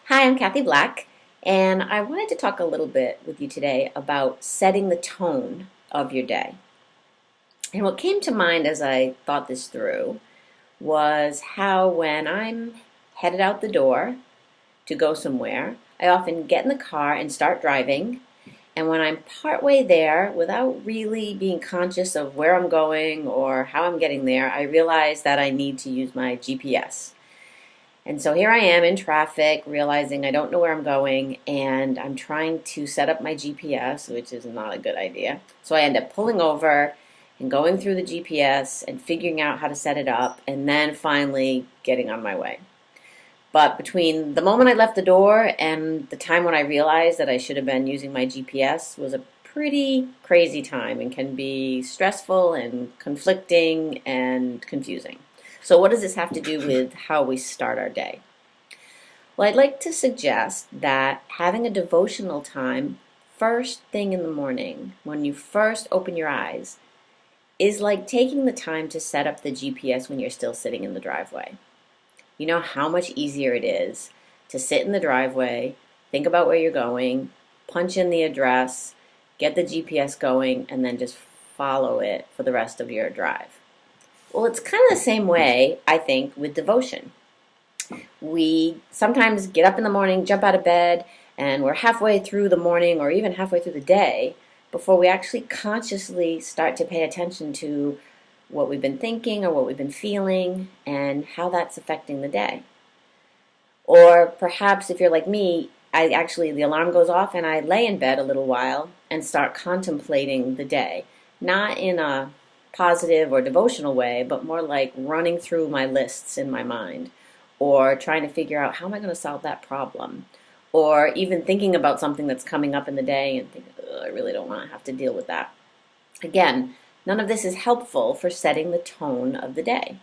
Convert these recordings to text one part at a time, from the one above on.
Hi, I'm Kathy Black, and I wanted to talk a little bit with you today about setting the tone of your day. And what came to mind as I thought this through was how when I'm headed out the door to go somewhere, I often get in the car and start driving. And when I'm partway there, without really being conscious of where I'm going or how I'm getting there, I realize that I need to use my GPS. And so here I am in traffic, realizing I don't know where I'm going, and I'm trying to set up my GPS, which is not a good idea. So I end up pulling over and going through the GPS and figuring out how to set it up, and then finally getting on my way. But between the moment I left the door and the time when I realized that I should have been using my GPS was a pretty crazy time and can be stressful and conflicting and confusing. So what does this have to do with how we start our day? Well, I'd like to suggest that having a devotional time first thing in the morning, when you first open your eyes, is like taking the time to set up the GPS when you're still sitting in the driveway. You know how much easier it is to sit in the driveway, think about where you're going, punch in the address, get the GPS going, and then just follow it for the rest of your drive. Well, it's kind of the same way, I think, with devotion. We sometimes get up in the morning, jump out of bed, and we're halfway through the morning or even halfway through the day before we actually consciously start to pay attention to what we've been thinking or what we've been feeling and how that's affecting the day. Or perhaps if you're like me, the alarm goes off and I lay in bed a little while and start contemplating the day. Not in a positive or devotional way, but more like running through my lists in my mind or trying to figure out how am I going to solve that problem, or even thinking about something that's coming up in the day and thinking, I really don't want to have to deal with that. Again, none of this is helpful for setting the tone of the day.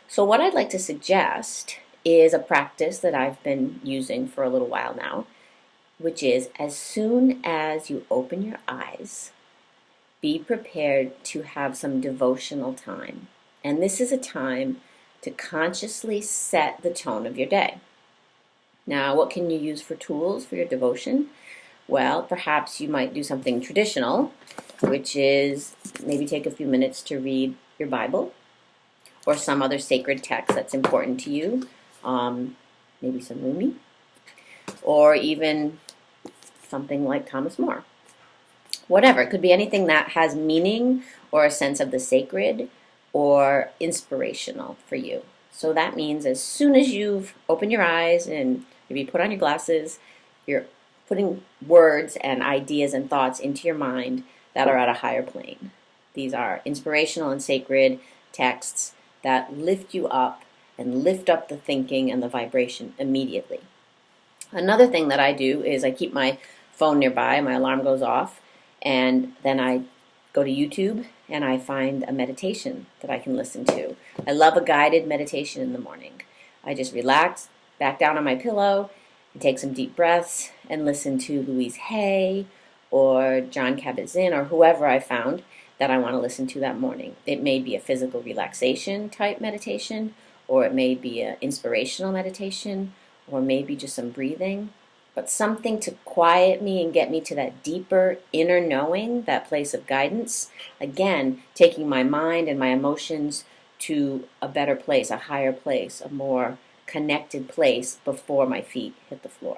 So what I'd like to suggest is a practice that I've been using for a little while now, which is as soon as you open your eyes, be prepared to have some devotional time. And this is a time to consciously set the tone of your day. Now, what can you use for tools for your devotion? Well, perhaps you might do something traditional, which is maybe take a few minutes to read your Bible or some other sacred text that's important to you, maybe some Rumi, or even something like Thomas More. Whatever, it could be anything that has meaning or a sense of the sacred or inspirational for you. So that means as soon as you've opened your eyes and maybe put on your glasses, you're putting words and ideas and thoughts into your mind that are at a higher plane. These are inspirational and sacred texts that lift you up and lift up the thinking and the vibration immediately. Another thing that I do is I keep my phone nearby, my alarm goes off, and then I go to YouTube and I find a meditation that I can listen to. I love a guided meditation in the morning. I just relax, back down on my pillow, and take some deep breaths and listen to Louise Hay or Jon Kabat-Zinn or whoever I found that I want to listen to that morning. It may be a physical relaxation type meditation, or it may be an inspirational meditation, or maybe just some breathing, but something to quiet me and get me to that deeper inner knowing, that place of guidance. Again, taking my mind and my emotions to a better place, a higher place, a more connected place before my feet hit the floor.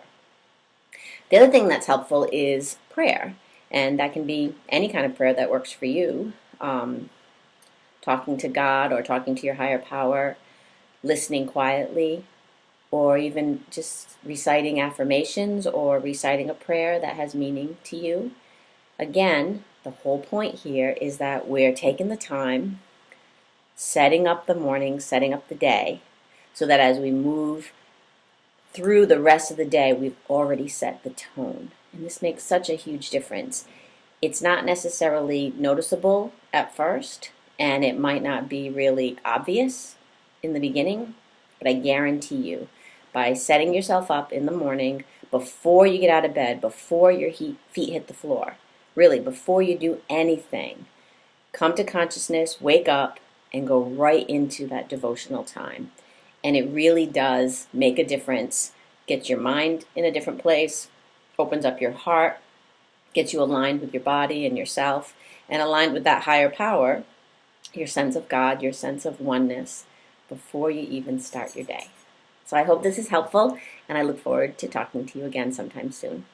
The other thing that's helpful is prayer, and that can be any kind of prayer that works for you. Talking to God or talking to your higher power, listening quietly, or even just reciting affirmations or reciting a prayer that has meaning to you. Again, the whole point here is that we're taking the time, setting up the morning, setting up the day, so that as we move through the rest of the day, we've already set the tone. And this makes such a huge difference. It's not necessarily noticeable at first, and it might not be really obvious in the beginning, but I guarantee you, by setting yourself up in the morning, before you get out of bed, before your feet hit the floor, really before you do anything, come to consciousness, wake up, and go right into that devotional time. And it really does make a difference gets your mind in a different place, opens up your heart, gets you aligned with your body and yourself, and aligned with that higher power, your sense of God, your sense of oneness, before you even start your day. So I hope this is helpful, and I look forward to talking to you again sometime soon.